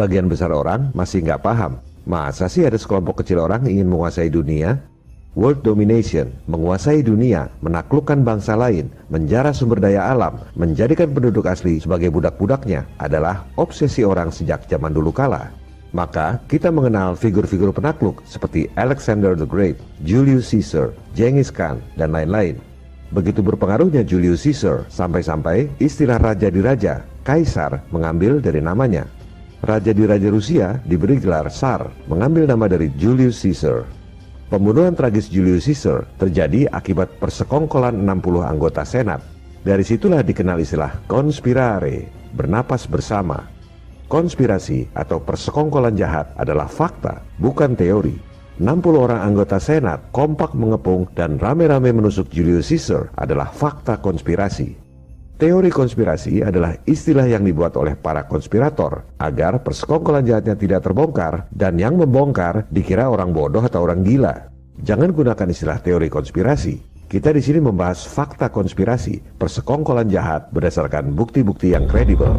Sebagian besar orang masih nggak paham. Masa sih ada sekelompok kecil orang ingin menguasai dunia? World domination, menguasai dunia, menaklukkan bangsa lain, menjara sumber daya alam, menjadikan penduduk asli sebagai budak-budaknya adalah obsesi orang sejak zaman dulu kala. Maka kita mengenal figur-figur penakluk seperti Alexander the Great, Julius Caesar, Genghis Khan, dan lain-lain. Begitu berpengaruhnya Julius Caesar sampai-sampai istilah raja di raja, kaisar, mengambil dari namanya. Raja di raja Rusia diberi gelar Tsar, mengambil nama dari Julius Caesar. Pembunuhan tragis Julius Caesar terjadi akibat persekongkolan 60 anggota Senat. Dari situlah dikenal istilah conspirare, bernapas bersama. Konspirasi atau persekongkolan jahat adalah fakta, bukan teori. 60 orang anggota Senat kompak mengepung dan rame-rame menusuk Julius Caesar adalah fakta konspirasi. Teori konspirasi adalah istilah yang dibuat oleh para konspirator agar persekongkolan jahatnya tidak terbongkar dan yang membongkar dikira orang bodoh atau orang gila. Jangan gunakan istilah teori konspirasi. Kita di sini membahas fakta konspirasi, persekongkolan jahat berdasarkan bukti-bukti yang kredibel.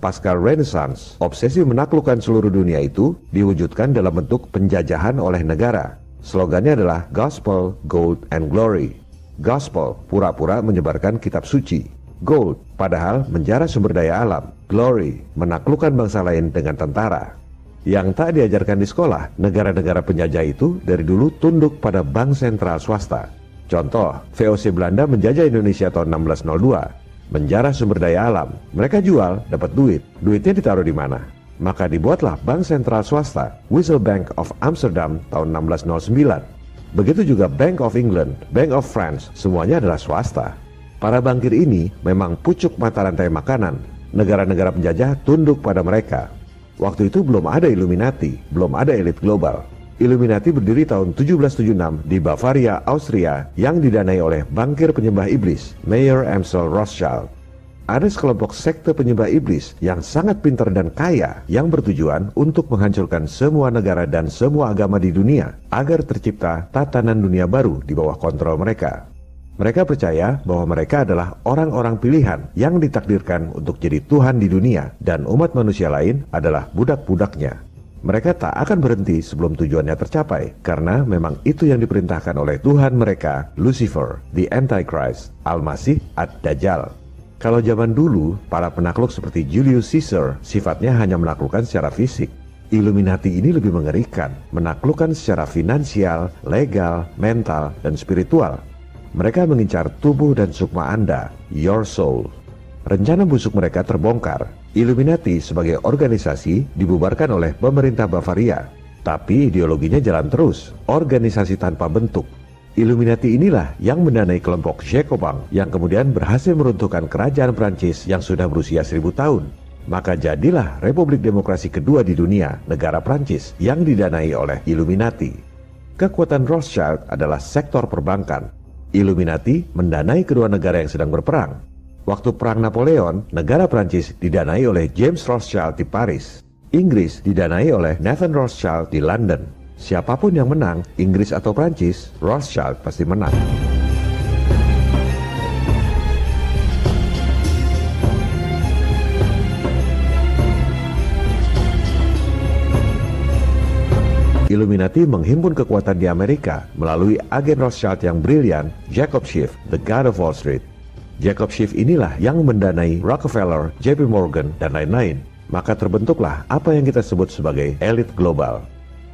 Pasca Renaissance, obsesi menaklukkan seluruh dunia itu diwujudkan dalam bentuk penjajahan oleh negara. Slogannya adalah Gospel, Gold, and Glory. Gospel, pura-pura menyebarkan kitab suci. Gold, padahal menjara sumber daya alam. Glory, menaklukkan bangsa lain dengan tentara. Yang tak diajarkan di sekolah, negara-negara penjajah itu dari dulu tunduk pada bank sentral swasta. Contoh, VOC Belanda menjajah Indonesia tahun 1602. Menjara sumber daya alam. Mereka jual, dapat duit. Duitnya ditaruh di mana? Maka dibuatlah bank sentral swasta, Wissel Bank of Amsterdam tahun 1609. Begitu juga Bank of England, Bank of France, semuanya adalah swasta. Para bankir ini memang pucuk mata rantai makanan. Negara-negara penjajah tunduk pada mereka. Waktu itu belum ada Illuminati, belum ada elit global. Illuminati berdiri tahun 1776 di Bavaria, Austria, yang didanai oleh bankir penyembah iblis, Mayer Amschel Rothschild. Ada sekelompok sekte penyembah iblis yang sangat pintar dan kaya yang bertujuan untuk menghancurkan semua negara dan semua agama di dunia agar tercipta tatanan dunia baru di bawah kontrol mereka. Mereka percaya bahwa mereka adalah orang-orang pilihan yang ditakdirkan untuk jadi Tuhan di dunia dan umat manusia lain adalah budak-budaknya. Mereka tak akan berhenti sebelum tujuannya tercapai karena memang itu yang diperintahkan oleh Tuhan mereka, Lucifer, the Antichrist, Al-Masih, Ad-Dajjal. Kalau zaman dulu, para penakluk seperti Julius Caesar sifatnya hanya menaklukkan secara fisik. Illuminati ini lebih mengerikan, menaklukkan secara finansial, legal, mental, dan spiritual. Mereka mengincar tubuh dan sukma Anda, your soul. Rencana busuk mereka terbongkar. Illuminati sebagai organisasi dibubarkan oleh pemerintah Bavaria. Tapi ideologinya jalan terus, organisasi tanpa bentuk. Illuminati inilah yang mendanai kelompok Jacobin yang kemudian berhasil meruntuhkan kerajaan Prancis yang sudah berusia 1000 tahun. Maka jadilah Republik Demokrasi kedua di dunia, negara Prancis, yang didanai oleh Illuminati. Kekuatan Rothschild adalah sektor perbankan. Illuminati mendanai kedua negara yang sedang berperang. Waktu Perang Napoleon, negara Prancis didanai oleh James Rothschild di Paris. Inggris didanai oleh Nathan Rothschild di London. Siapapun yang menang, Inggris atau Prancis, Rothschild pasti menang. Illuminati menghimpun kekuatan di Amerika melalui agen Rothschild yang brilian, Jacob Schiff, the God of Wall Street. Jacob Schiff inilah yang mendanai Rockefeller, JP Morgan, dan lain-lain. Maka terbentuklah apa yang kita sebut sebagai elit global.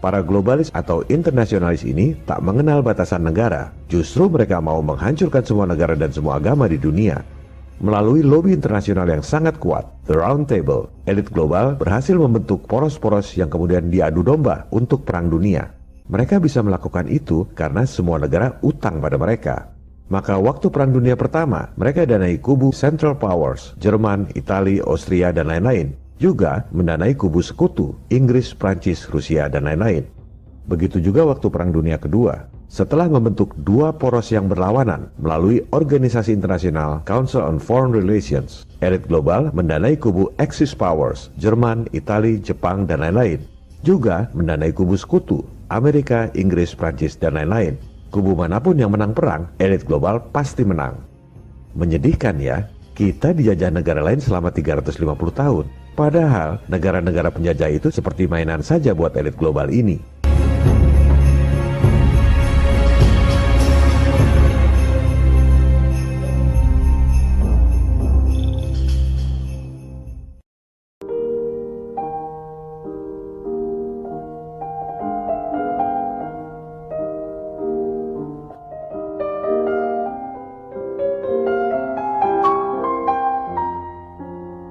Para globalis atau internasionalis ini tak mengenal batasan negara. Justru mereka mau menghancurkan semua negara dan semua agama di dunia. Melalui lobby internasional yang sangat kuat, The Round Table, elit global berhasil membentuk poros-poros yang kemudian diadu domba untuk perang dunia. Mereka bisa melakukan itu karena semua negara utang pada mereka. Maka waktu Perang Dunia Pertama, mereka danai kubu Central Powers, Jerman, Italia, Austria, dan lain-lain. Juga mendanai kubu sekutu, Inggris, Prancis, Rusia, dan lain-lain. Begitu juga waktu Perang Dunia Kedua. Setelah membentuk dua poros yang berlawanan melalui organisasi internasional Council on Foreign Relations, elit global mendanai kubu Axis Powers, Jerman, Italia, Jepang, dan lain-lain. Juga mendanai kubu sekutu, Amerika, Inggris, Prancis, dan lain-lain. Kubu manapun yang menang perang, elit global pasti menang. Menyedihkan ya. kita dijajah negara lain selama 350 tahun. Padahal negara-negara penjajah itu seperti mainan saja buat elit global ini.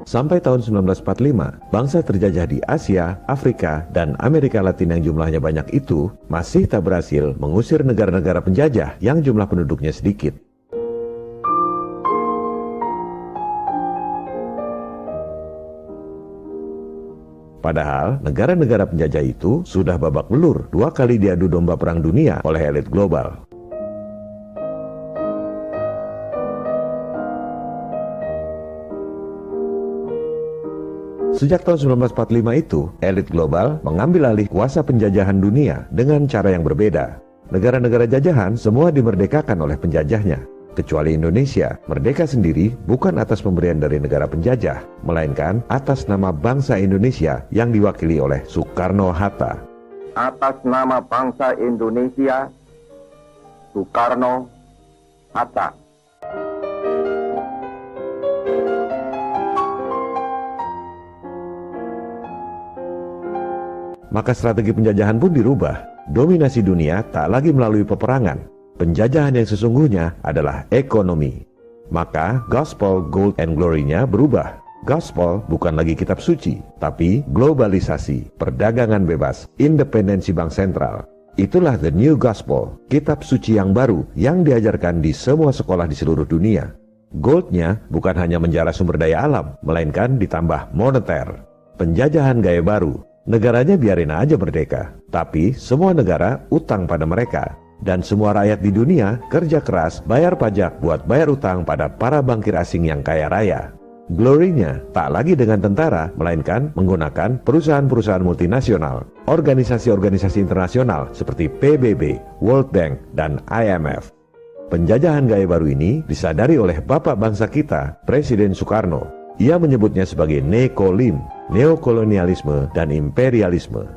Sampai tahun 1945, bangsa terjajah di Asia, Afrika, dan Amerika Latin yang jumlahnya banyak itu masih tak berhasil mengusir negara-negara penjajah yang jumlah penduduknya sedikit. Padahal negara-negara penjajah itu sudah babak belur 2 kali diadu domba perang dunia oleh elit global. Sejak tahun 1945 itu, elit global mengambil alih kuasa penjajahan dunia dengan cara yang berbeda. Negara-negara jajahan semua dimerdekakan oleh penjajahnya. Kecuali Indonesia, merdeka sendiri bukan atas pemberian dari negara penjajah, melainkan atas nama bangsa Indonesia yang diwakili oleh Soekarno-Hatta. Atas nama bangsa Indonesia, Soekarno-Hatta. Maka strategi penjajahan pun dirubah. Dominasi dunia tak lagi melalui peperangan. Penjajahan yang sesungguhnya adalah ekonomi. Maka Gospel, Gold, and Glory-nya berubah. Gospel bukan lagi kitab suci, tapi globalisasi, perdagangan bebas, independensi bank sentral. Itulah the new gospel, kitab suci yang baru yang diajarkan di semua sekolah di seluruh dunia. Goldnya bukan hanya menjara sumber daya alam, melainkan ditambah moneter. Penjajahan gaya baru. Negaranya biarin aja merdeka, tapi semua negara utang pada mereka. Dan semua rakyat di dunia kerja keras bayar pajak buat bayar utang pada para bankir asing yang kaya raya. Glory-nya tak lagi dengan tentara, melainkan menggunakan perusahaan-perusahaan multinasional, organisasi-organisasi internasional seperti PBB, World Bank, dan IMF. Penjajahan gaya baru ini disadari oleh bapak bangsa kita, Presiden Soekarno. Ia menyebutnya sebagai nekolim, neokolonialisme dan imperialisme.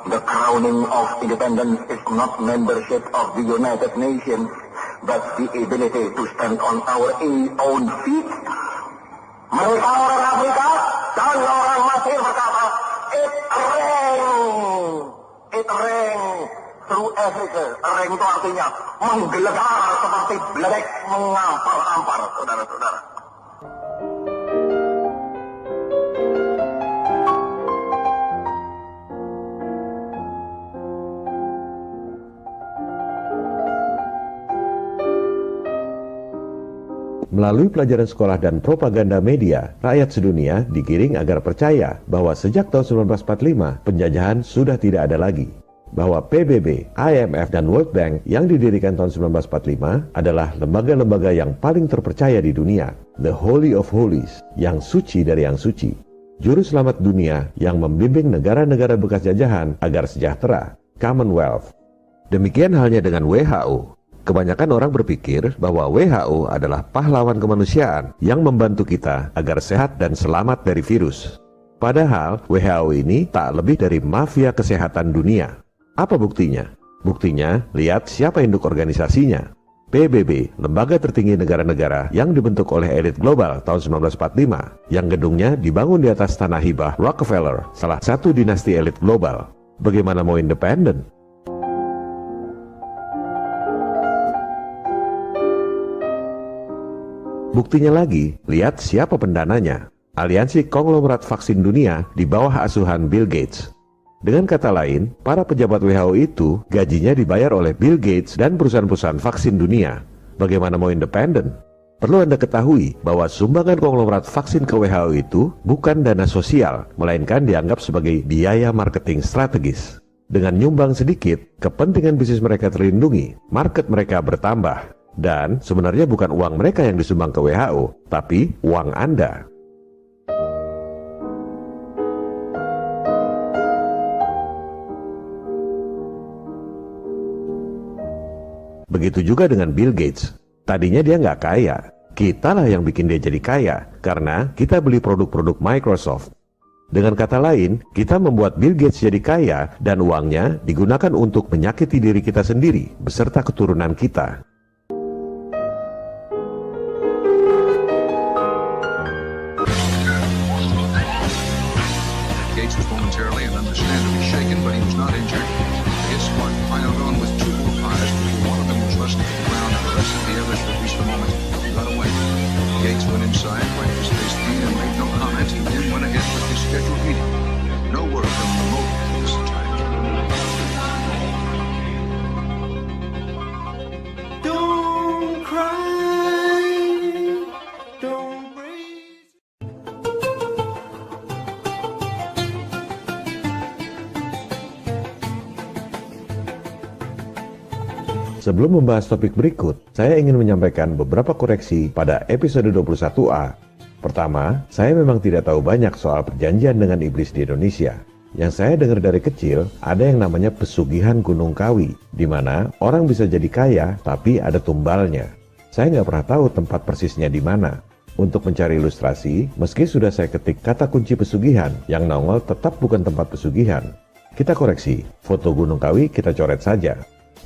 The crowning of independence is not membership of the United Nations, but the ability to stand on our own feet. Mereka orang Afrika dan orang Mesir berkata, it rang through Africa. Rang itu artinya menggelegar seperti beledek mengampar-ampar, saudara-saudara. Melalui pelajaran sekolah dan propaganda media, rakyat sedunia digiring agar percaya bahwa sejak tahun 1945 penjajahan sudah tidak ada lagi. Bahwa PBB, IMF, dan World Bank yang didirikan tahun 1945 adalah lembaga-lembaga yang paling terpercaya di dunia. The Holy of Holies, yang suci dari yang suci. Juru selamat dunia yang membimbing negara-negara bekas jajahan agar sejahtera. Commonwealth. Demikian halnya dengan WHO. Kebanyakan orang berpikir bahwa WHO adalah pahlawan kemanusiaan yang membantu kita agar sehat dan selamat dari virus. Padahal WHO ini tak lebih dari mafia kesehatan dunia. Apa buktinya? Buktinya, lihat siapa induk organisasinya. PBB, lembaga tertinggi negara-negara yang dibentuk oleh elit global tahun 1945, yang gedungnya dibangun di atas tanah hibah Rockefeller, salah satu dinasti elit global. Bagaimana mau independen? Buktinya lagi, lihat siapa pendananya. Aliansi Konglomerat Vaksin Dunia di bawah asuhan Bill Gates. Dengan kata lain, para pejabat WHO itu gajinya dibayar oleh Bill Gates dan perusahaan-perusahaan vaksin dunia. Bagaimana mau independen? Perlu Anda ketahui bahwa sumbangan konglomerat vaksin ke WHO itu bukan dana sosial, melainkan dianggap sebagai biaya marketing strategis. Dengan nyumbang sedikit, kepentingan bisnis mereka terlindungi, market mereka bertambah. Dan sebenarnya bukan uang mereka yang disumbang ke WHO, tapi uang Anda. Begitu juga dengan Bill Gates. Tadinya dia nggak kaya. Kitalah yang bikin dia jadi kaya, karena kita beli produk-produk Microsoft. Dengan kata lain, kita membuat Bill Gates jadi kaya dan uangnya digunakan untuk menyakiti diri kita sendiri beserta keturunan kita. Gates was momentarily and understandably shaken, but he was not injured. His squad piled on with two more pies before one of them was wrestled to the ground and the rest of the others released the moment he got away. Gates went inside, wiped his face clean, and made no comment. He then went ahead with his scheduled meeting. No word from the motive of this attack. Don't cry, don't breathe. Sebelum membahas topik berikut, saya ingin menyampaikan beberapa koreksi pada episode 21A. Pertama, saya memang tidak tahu banyak soal perjanjian dengan iblis di Indonesia. Yang saya dengar dari kecil, ada yang namanya pesugihan Gunung Kawi, di mana orang bisa jadi kaya tapi ada tumbalnya. Saya nggak pernah tahu tempat persisnya di mana. Untuk mencari ilustrasi, meski sudah saya ketik kata kunci pesugihan, yang nongol tetap bukan tempat pesugihan. Kita koreksi, foto Gunung Kawi kita coret saja.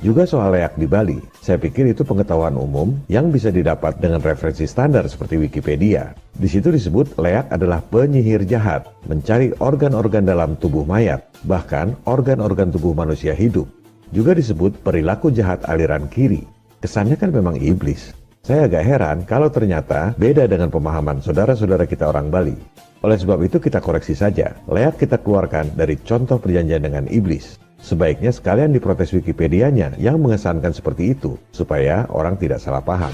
Juga soal leak di Bali, saya pikir itu pengetahuan umum yang bisa didapat dengan referensi standar seperti Wikipedia. Di situ disebut leak adalah penyihir jahat, mencari organ-organ dalam tubuh mayat, bahkan organ-organ tubuh manusia hidup. Juga disebut perilaku jahat aliran kiri. Kesannya kan memang iblis. Saya agak heran kalau ternyata beda dengan pemahaman saudara-saudara kita orang Bali. Oleh sebab itu kita koreksi saja, leak kita keluarkan dari contoh perjanjian dengan iblis. Sebaiknya sekalian diprotes Wikipedianya yang mengesankan seperti itu, supaya orang tidak salah paham.